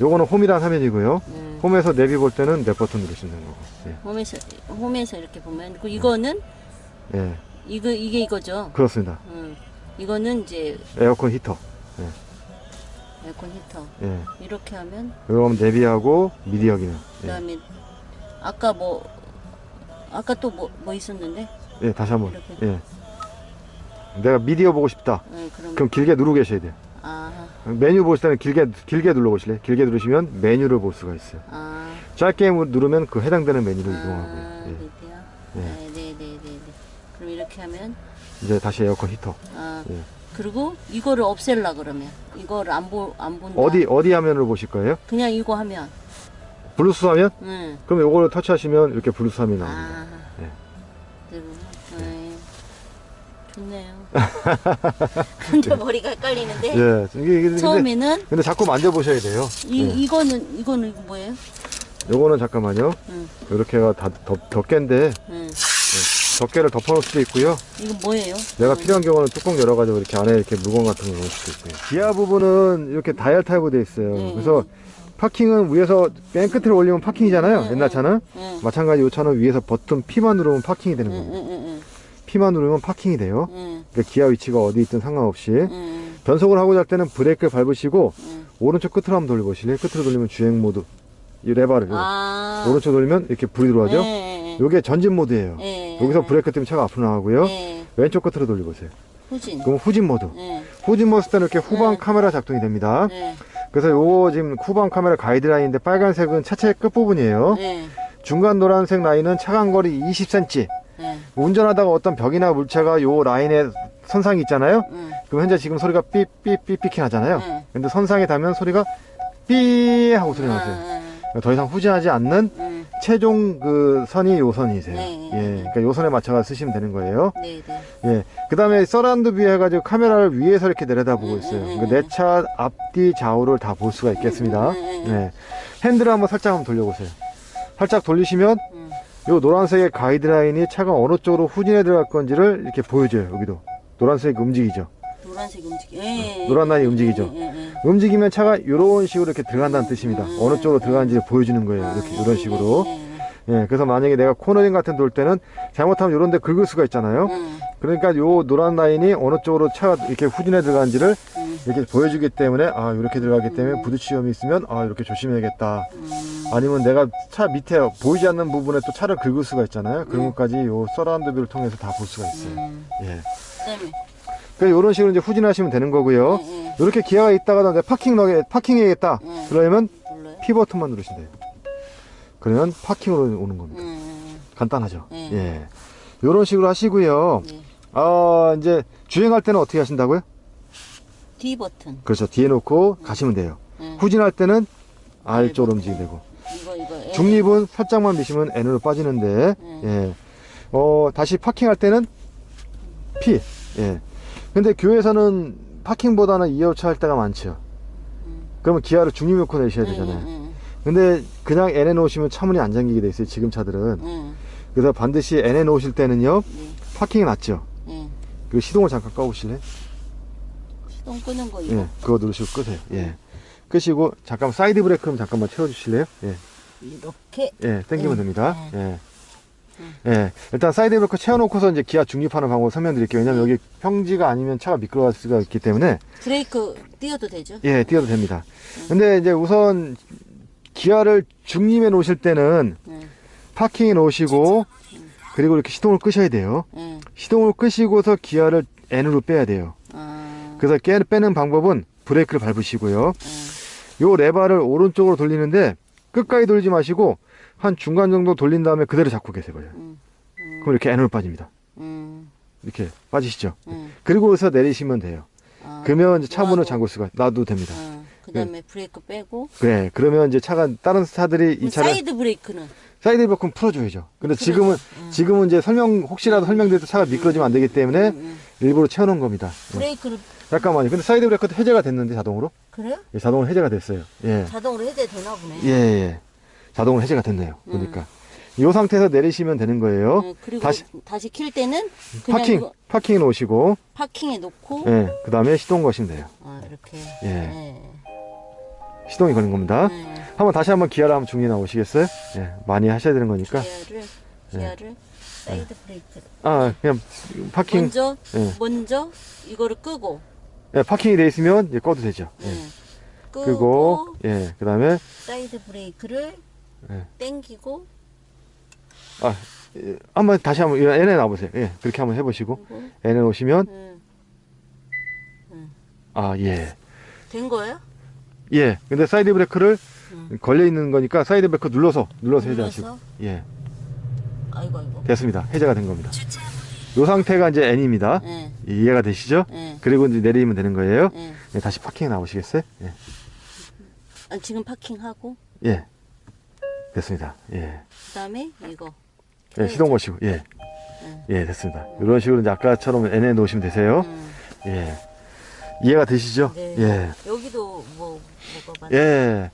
요거는 홈이란 화면이고요. 홈에서 내비 볼 때는 넷 버튼 누르시면 되는 거고. 예. 홈에서 이렇게 보면 그 이거는 예. 이게 이거죠. 그렇습니다. 이거는 이제 에어컨 히터. 에어컨 히터. 예. 이렇게 하면 요거 내비하고 미디어 기능. 예. 그다음에 아까 또 뭐 있었는데? 예, 다시 한번. 이렇게. 예. 내가 미디어 보고 싶다. 네, 그럼 길게 누르고 계셔야 돼요. 아, 메뉴 보실 때는 길게 눌러보실래요? 길게 누르시면 메뉴를 볼 수가 있어요. 아. 짧게 누르면 그 해당되는 메뉴로 이동하고요. 예. 밑에요? 예. 네. 그럼 이렇게 하면 이제 다시 에어컨 히터. 예. 예. 그리고 이거를 없앨라 그러면 이거를 안 본다. 어디 화면을 보실 거예요? 그냥 이거 하면. 블루투스 화면? 응. 그럼 요거를 터치하시면 이렇게 블루투스 화면이 나옵니다. 아. 예. 좋네요. 근데 머리가 헷갈리는데. 예. 이게 처음에는 근데 자꾸 만져보셔야 돼요. 이거는 뭐예요? 요거는 잠깐만요. 응. 이렇게가 다 덮개인데 응. 덮개를 덮어놓을 수도 있고요. 이건 뭐예요? 내가 필요한 경우는 뚜껑 열어가지고 이렇게 안에 이렇게 물건 같은 거 넣을 수도 있고요. 기아 부분은 이렇게 다이얼 타입으로 되어 있어요. 그래서 파킹은 위에서 맨 끝을 올리면 파킹이잖아요. 옛날 차는. 마찬가지 이 차는 위에서 버튼 P만 누르면 파킹이 되는 겁니다. P만 누르면 파킹이 돼요. 그러니까 기아 위치가 어디 있든 상관없이. 변속을 하고자 할 때는 브레이크를 밟으시고 오른쪽 끝으로 한번 돌려보실래요? 끝으로 돌리면 주행 모드. 이 레버를 오른쪽 돌리면 이렇게 불이 들어가죠. 이게 전진 모드예요. 여기서 브레이크 때문에 차가 앞으로 나가고요. 왼쪽 끝으로 돌려보세요. 후진. 그럼 후진 모드. 후진 모드 쓸 때는 이렇게 후방 카메라 작동이 됩니다. 그래서 요거 지금 후방 카메라 가이드라인인데 빨간색은 차체의 끝부분이에요. 중간 노란색 라인은 차간 거리 20cm. 운전하다가 어떤 벽이나 물체가 요 라인에 선상이 있잖아요. 그럼 현재 지금 소리가 삐삐삐삐 하잖아요. 근데 선상에 닿으면 소리가 삐 하고 소리 나세요. 더 이상 후진하지 않는 최종 그 선이 요 선이세요. 예, 그러니까 요 선에 맞춰서 쓰시면 되는 거예요. 예, 그 다음에 서라운드 뷰 해가지고 카메라를 위에서 이렇게 내려다보고 있어요. 그러니까 내 차 앞뒤 좌우를 다 볼 수가 있겠습니다. 네. 핸들을 한번 살짝 한번 돌려보세요. 살짝 돌리시면 요 노란색의 가이드라인이 차가 어느 쪽으로 후진해 들어갈 건지를 이렇게 보여줘요. 여기도 노란색이 움직이죠. 노란색 움직이. 노란 라인이 움직이죠. 움직이면 차가 이런 식으로 이렇게 들어간다는 뜻입니다. 어느 쪽으로 들어가는지 보여주는 거예요. 이렇게 이런 식으로. 예, 그래서 만약에 내가 코너링 같은 데 돌 때는 잘못하면 이런 데 긁을 수가 있잖아요. 그러니까 요 노란 라인이 어느 쪽으로 차가 이렇게 후진해 들어간지를 이렇게 보여주기 때문에 아 이렇게 들어가기 때문에 부딪힐 위험이 있으면 아 이렇게 조심해야겠다. 아니면 내가 차 밑에 보이지 않는 부분에 또 차를 긁을 수가 있잖아요. 그런 것까지 요 서라운드 뷰를 통해서 다 볼 수가 있어요. 예. 그다음에 그러니까 이런 식으로 이제 후진하시면 되는 거고요. 이렇게 기아가 있다가 내 파킹해야겠다. 그러면 P 버튼만 누르시면 돼요. 그러면 파킹으로 오는 겁니다. 간단하죠. 예. 이런 식으로 하시고요. 이제 주행할 때는 어떻게 하신다고요? D 버튼. 그렇죠. 뒤에 놓고 가시면 돼요. 후진할 때는 R 쪽으로 움직이면 되고. 이거 중립은 살짝만 미시면 N으로 빠지는데, 예. 다시 파킹할 때는 P. 예. 근데 교회에서는 파킹보다는 2호차 할 때가 많죠. 그러면 기아를 중립 놓고 내셔야 되잖아요. 근데 그냥 N에 놓으시면 차문이 안 잠기게 돼 있어요. 지금 차들은. 그래서 반드시 N에 놓으실 때는요. 파킹이 낫죠. 그 시동을 잠깐 꺼보실래요? 시동 끄는 거 이거. 예, 그거 누르시고 끄세요. 예. 끄시고 잠깐 사이드 브레이크 잠깐만 채워주실래요? 예. 이렇게. 예, 당기면 됩니다. 예. 예, 일단 사이드 브레이크 채워놓고서 이제 기아 중립하는 방법 설명드릴게요. 왜냐면 여기 평지가 아니면 차가 미끄러울 수가 있기 때문에. 브레이크 띄워도 되죠? 예, 띄워도 됩니다. 근데 이제 우선 기아를 중립에 놓으실 때는 파킹에 놓으시고 그리고 이렇게 시동을 끄셔야 돼요. 시동을 끄시고서 기아를 N으로 빼야 돼요. 그래서 빼는 방법은 브레이크를 밟으시고요. 요 레바를 오른쪽으로 돌리는데 끝까지 돌리지 마시고 한 중간 정도 돌린 다음에 그대로 잡고 계세요. 그럼 이렇게 N으로 빠집니다. 이렇게 빠지시죠. 그리고 여기서 내리시면 돼요. 그러면 이제 차 문을 잠글 수가 놔도 됩니다. 그 다음에 브레이크 빼고. 그래. 그러면 이제 차가 다른 차들이 이 차를 사이드 브레이크는 사이드 브레이크는 풀어줘야죠. 근데 지금은 이제 혹시라도 설명드려도 차가 미끄러지면 안 되기 때문에 일부러 채워놓은 겁니다. 브레이크를. 잠깐만요. 근데 사이드 브레이크도 해제가 됐는데 자동으로? 그래요? 예, 자동으로 해제가 됐어요. 예. 자동으로 해제되나 보네. 예, 예. 자동으로 해제가 됐네요. 보니까. 이 상태에서 내리시면 되는 거예요. 그리고 다시 킬 때는 그냥 파킹에 놓으시고. 파킹에 놓고. 예. 그 다음에 시동 거시면 돼요. 이렇게. 예. 시동이 거는 겁니다. 다시 한번 기아를 한번 중립 나오시겠어요? 예. 많이 하셔야 되는 거니까. 기아를 사이드 브레이크. 그냥 파킹. 먼저 이거를 끄고. 예, 파킹이 돼 있으면 이제 꺼도 되죠. 예. 끄고. 예. 그 다음에 사이드 브레이크를 땡기고. 다시 한번 N에 놔보세요. 예. 그렇게 한번 해보시고. N에 놓으시면. 예. 된 거예요? 예. 근데 사이드 브레이크를 걸려 있는 거니까 사이드 브레이크 눌러서 해제하시고. 예. 아이고. 됐습니다. 해제가 된 겁니다. 이 상태가 이제 N입니다. 이해가 되시죠? 그리고 이제 내리면 되는 거예요. 예, 다시 파킹에 나오시겠어요? 예. 지금 파킹하고. 예. 됐습니다. 예. 그다음에 이거. 예, 시동 거시고. 예. 예, 됐습니다. 이런 식으로 이제 아까처럼 N에 놓으시면 되세요. 예. 이해가 되시죠? 네. 예. 여기도 뭐가 많아? 예.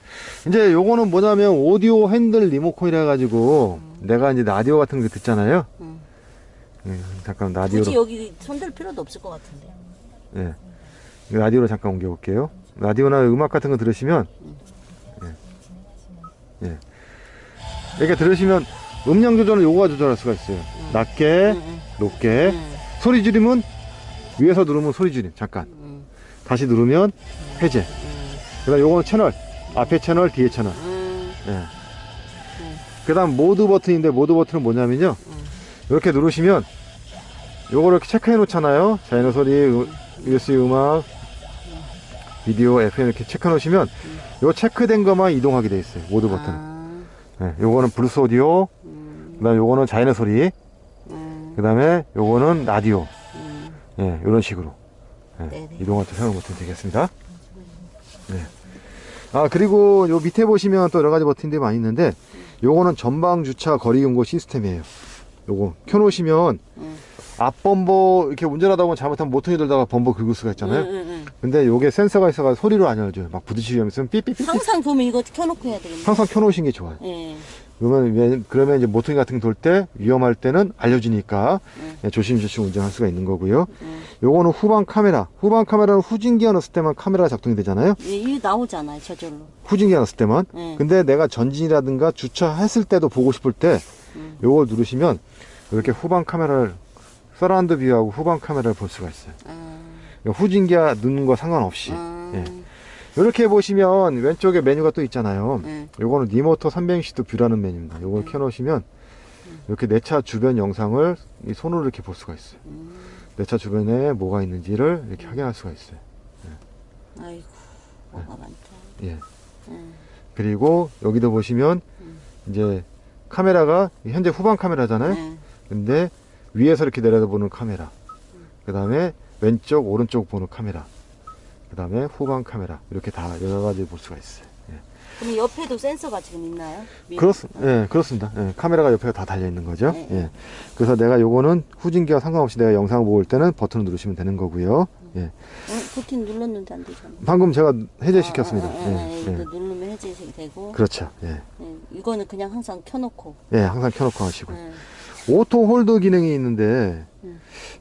이제 요거는 뭐냐면 오디오 핸들 리모컨이라 가지고 내가 이제 라디오 같은 거 듣잖아요. 예, 잠깐 라디오로. 굳이 여기 손댈 필요도 없을 것 같은데. 예. 라디오로 잠깐 옮겨 볼게요. 라디오나 음악 같은 거 들으시면 예. 예. 이렇게 들으시면 음량 조절은 요거가 조절할 수가 있어요. 낮게, 높게. 소리 줄이면 위에서 누르면 소리 줄임. 잠깐. 다시 누르면 해제. 그다음 요거는 채널. 앞에 채널, 뒤에 채널. 예. 그다음 모드 버튼인데 모드 버튼은 뭐냐면요. 이렇게 누르시면 요거를 이렇게 체크해 놓잖아요. 자연의 소리, USB 음악, 비디오, FM 이렇게 체크해 놓으시면 요 체크된 것만 이동하게 돼 있어요. 모드 버튼은. 예. 요거는 블루스 오디오. 그다음 요거는 자연의 소리. 그다음에 요거는 라디오. 예, 이런 식으로 이동할 때 사용 버튼 되겠습니다. 네. 아, 그리고 요 밑에 보시면 또 여러 가지 버튼들이 많이 있는데 요거는 전방 주차 거리 경고 시스템이에요. 요거 켜놓으시면 앞 범버 이렇게 운전하다 보면 잘못하면 모퉁이 들다가 범버 긁을 수가 있잖아요. 근데 요게 센서가 있어가 소리로 안 알려줘요. 막 부딪히게 하면 삐삐삐. 항상 그러면 이거 켜놓고 해야 되겠네. 항상 켜놓으신 게 좋아요. 예. 그러면 이제 모퉁이 같은 거 돌 때 위험할 때는 알려주니까 예, 조심조심 운전할 수가 있는 거고요. 요거는 후방 카메라. 후방 카메라는 후진기어 넣었을 때만 카메라가 작동이 되잖아요. 예, 이게 나오잖아요, 저절로. 후진기어 넣었을 때만. 예. 근데 내가 전진이라든가 주차했을 때도 보고 싶을 때 요걸 누르시면 이렇게 후방 카메라를 서라운드 뷰하고 후방 카메라를 볼 수가 있어요. 후진기어 넣는 거 상관없이. 예. 이렇게 보시면 왼쪽에 메뉴가 또 있잖아요. 요거는 리모터 360도 뷰라는 메뉴입니다. 요걸 켜놓으시면 이렇게 내 차 주변 영상을 이 손으로 이렇게 볼 수가 있어요. 내 차 주변에 뭐가 있는지를 이렇게 확인할 수가 있어요. 아이고, 뭐가 많다. 예. 그리고 여기도 보시면 이제 카메라가 현재 후방 카메라잖아요. 근데 위에서 이렇게 내려다보는 카메라. 그 다음에 왼쪽, 오른쪽 보는 카메라. 그 다음에 후방 카메라. 이렇게 다 여러 가지 볼 수가 있어요. 예. 그럼 옆에도 센서가 지금 있나요? 예, 그렇습니다. 예, 카메라가 옆에 다 달려 있는 거죠. 예. 그래서 내가 요거는 후진기와 상관없이 내가 영상을 보고 올 때는 버튼을 누르시면 되는 거고요. 예. 버튼 눌렀는데 안 되잖아요. 방금 제가 해제시켰습니다. 이거 누르면 해제가 되고. 그렇죠. 예. 이거는 그냥 항상 켜놓고. 예, 항상 켜놓고 하시고. 오토 홀드 기능이 있는데,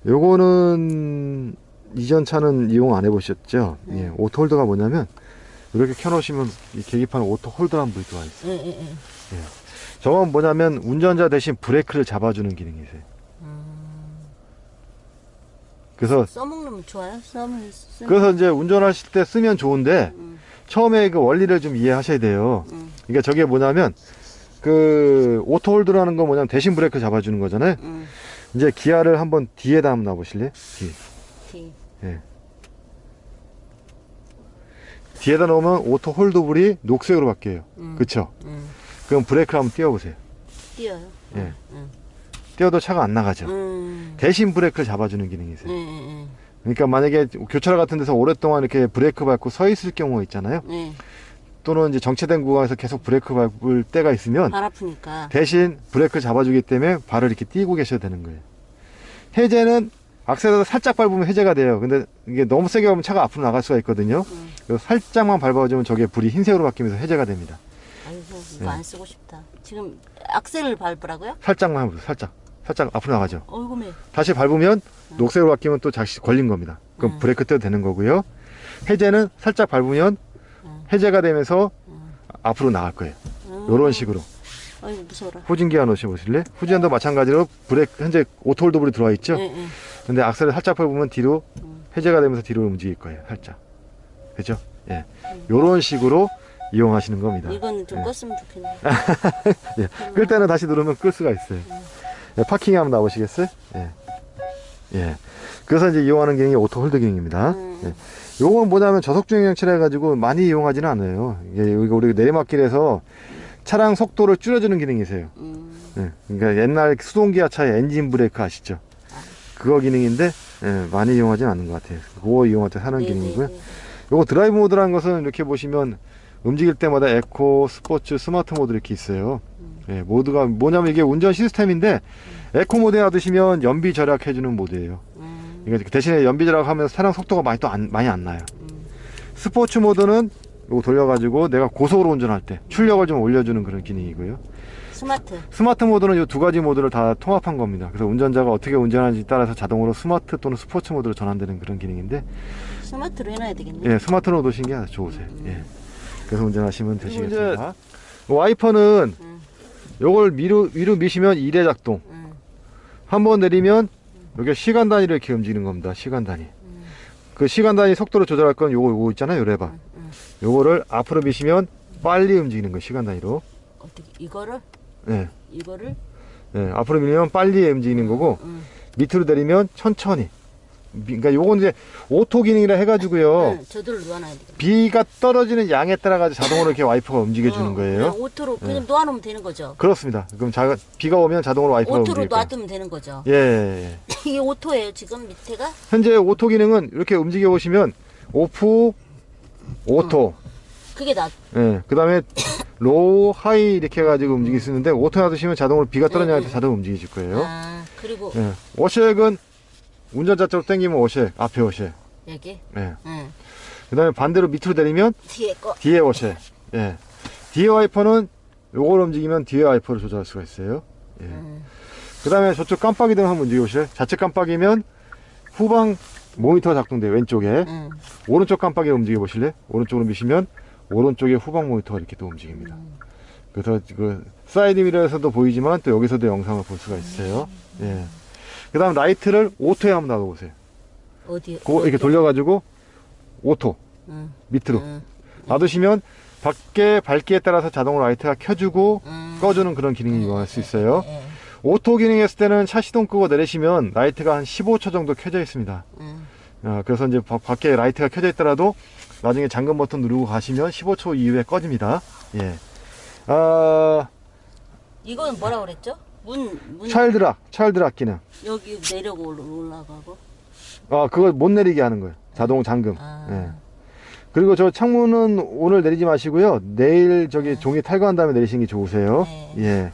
요거는 이전 차는 이용 안 해보셨죠? 예, 오토 홀드가 뭐냐면, 이렇게 켜놓으시면 이 계기판에 오토 홀드라는 불이 들어와 있어요. 예. 저건 뭐냐면 운전자 대신 브레이크를 잡아주는 기능이 있어요. 그래서 써먹으면 좋아요? 그래서 이제 운전하실 때 쓰면 좋은데 처음에 그 원리를 좀 이해하셔야 돼요. 그러니까 저게 뭐냐면 그 오토 홀드라는 건 뭐냐면 대신 브레이크 잡아주는 거잖아요. 이제 기아를 한번 뒤에다 한번 놔보실래요? 뒤. 예. 뒤에다 놓으면 오토 홀드 불이 녹색으로 바뀌어요. 그쵸? 그럼 브레이크를 한번 띄워보세요. 띄어요? 예. 띄워도 차가 안 나가죠. 대신 브레이크를 잡아주는 기능이 있어요. 그러니까 만약에 교차로 같은 데서 오랫동안 이렇게 브레이크 밟고 서 있을 경우가 있잖아요. 또는 이제 정체된 구간에서 계속 브레이크 밟을 때가 있으면 발 아프니까 대신 브레이크를 잡아주기 때문에 발을 이렇게 띄고 계셔야 되는 거예요. 해제는 악셀에서 살짝 밟으면 해제가 돼요. 근데 이게 너무 세게 밟으면 차가 앞으로 나갈 수가 있거든요. 그래서 살짝만 밟아주면 저게 불이 흰색으로 바뀌면서 해제가 됩니다. 아이고, 이거 안 쓰고 싶다. 지금 악셀을 밟으라고요? 살짝만 해보세요. 살짝 앞으로 나가죠. 어이구매. 다시 밟으면 녹색으로 바뀌면 또 다시 걸린 겁니다. 그럼 브레이크 떼도 되는 거고요. 해제는 살짝 밟으면 해제가 되면서 앞으로 나갈 거예요. 이런 식으로. 아이고, 무서워라. 후진기어 넣으셔보실래? 후진도 마찬가지로 브레이크 현재 오토홀드 불이 들어와 있죠. 근데 악셀을 살짝 밟으면 뒤로 해제가 되면서 뒤로 움직일 거예요. 살짝. 그죠? 예. 요런 식으로 이용하시는 겁니다. 이거는 좀 껐으면 좋겠네. 예. 끌 때는 다시 누르면 끌 수가 있어요. 예. 파킹에 한번 나오시겠어요? 예. 예. 그래서 이제 이용하는 기능이 오토 홀드 기능입니다. 예. 요건 뭐냐면 저속주행 장치라 해가지고 많이 이용하지는 않아요. 이게 우리 내리막길에서 차량 속도를 줄여주는 기능이 있어요. 예. 그러니까 옛날 수동기아 차의 엔진 브레이크 아시죠? 그거 기능인데 예, 많이 이용하지는 않는 것 같아요. 그거 이용할 때 사는 기능이고요. 요거 드라이브 모드라는 것은 이렇게 보시면 움직일 때마다 에코, 스포츠, 스마트 모드 이렇게 있어요. 예, 모드가 뭐냐면 이게 운전 시스템인데 에코 모드에 놔두시면 연비 절약해주는 모드예요. 그러니까 대신에 연비 절약하면 차량 속도가 많이 안 나요. 스포츠 모드는 이거 돌려가지고 내가 고속으로 운전할 때 출력을 좀 올려주는 그런 기능이고요. 스마트 모드는 이 두 가지 모드를 다 통합한 겁니다. 그래서 운전자가 어떻게 운전하는지 따라서 자동으로 스마트 또는 스포츠 모드로 전환되는 그런 기능인데 스마트로 해놔야 되겠네. 예, 스마트로 놓으신 게 아주 좋으세요. 예. 그래서 운전하시면 되시겠습니다. 와이퍼는 요걸 위로 미시면 1회 작동. 한번 내리면 여기 시간 단위로 이렇게 움직이는 겁니다. 시간 단위. 그 시간 단위 속도를 조절할 건 요거 있잖아요. 요 레버. 요거를 앞으로 미시면 빨리 움직이는 거예요. 시간 단위로. 어떻게 이거를? 네. 이거를? 네, 앞으로 밀면 빨리 움직이는 거고 밑으로 내리면 천천히. 그러니까 요건 이제 오토 기능이라 해가지고요. 저절로 놓아놔야 되겠네. 비가 떨어지는 양에 따라 가지고 자동으로 이렇게 와이퍼가 움직여주는 거예요. 그냥 오토로 그냥 놓아놓으면 되는 거죠. 그렇습니다. 그럼 비가 오면 자동으로 와이퍼가 오토로 움직일 거예요. 놔두면 되는 거죠. 예. 이게 오토예요 지금 밑에가? 현재 오토 기능은 이렇게 움직여 보시면 오프, 오토. 그게 나. 예. 그 다음에 로우, 하이 이렇게 해가지고 움직일 수 있는데 오토 놔두시면 자동으로 비가 떨어지는 양에 따라 자동 움직여질 거예요. 그리고 예. 워셔액은 운전자 쪽으로 당기면 워셔액, 앞에 워셔액. 여기? 예. 그 다음에 반대로 밑으로 내리면 뒤에 거. 뒤에 워셔액. 예. 뒤에 와이퍼는 요걸 움직이면 뒤에 와이퍼를 조절할 수가 있어요. 예. 그 다음에 저쪽 깜빡이등 한번 움직여 보실래요? 좌측 깜빡이면 후방 모니터가 작동돼요. 왼쪽에. 오른쪽 깜빡이 움직여 보실래요? 오른쪽으로 미시면 오른쪽에 후방 모니터가 이렇게 또 움직입니다. 그래서 그 사이드 미러에서도 보이지만 또 여기서도 영상을 볼 수가 있어요. 예. 그 다음 라이트를 오토에 한번 놔둬보세요. 어디에? 그거 이렇게 돌려가지고 오토 밑으로 놔두시면 밖에 밝기에 따라서 자동으로 라이트가 켜주고 꺼주는 그런 기능이 이용할 수 있어요. 오토 기능 했을 때는 차 시동 끄고 내리시면 라이트가 한 15초 정도 켜져 있습니다. 그래서 이제 밖에 라이트가 켜져 있더라도 나중에 잠금 버튼 누르고 가시면 15초 이후에 꺼집니다. 예. 이건 뭐라 그랬죠? 문 차일드락 기능. 여기 내려고 올라가고. 그걸 못 내리게 하는 거예요. 자동 잠금. 예. 그리고 저 창문은 오늘 내리지 마시고요. 내일 저기 종이 탈거한 다음에 내리시는 게 좋으세요. 예.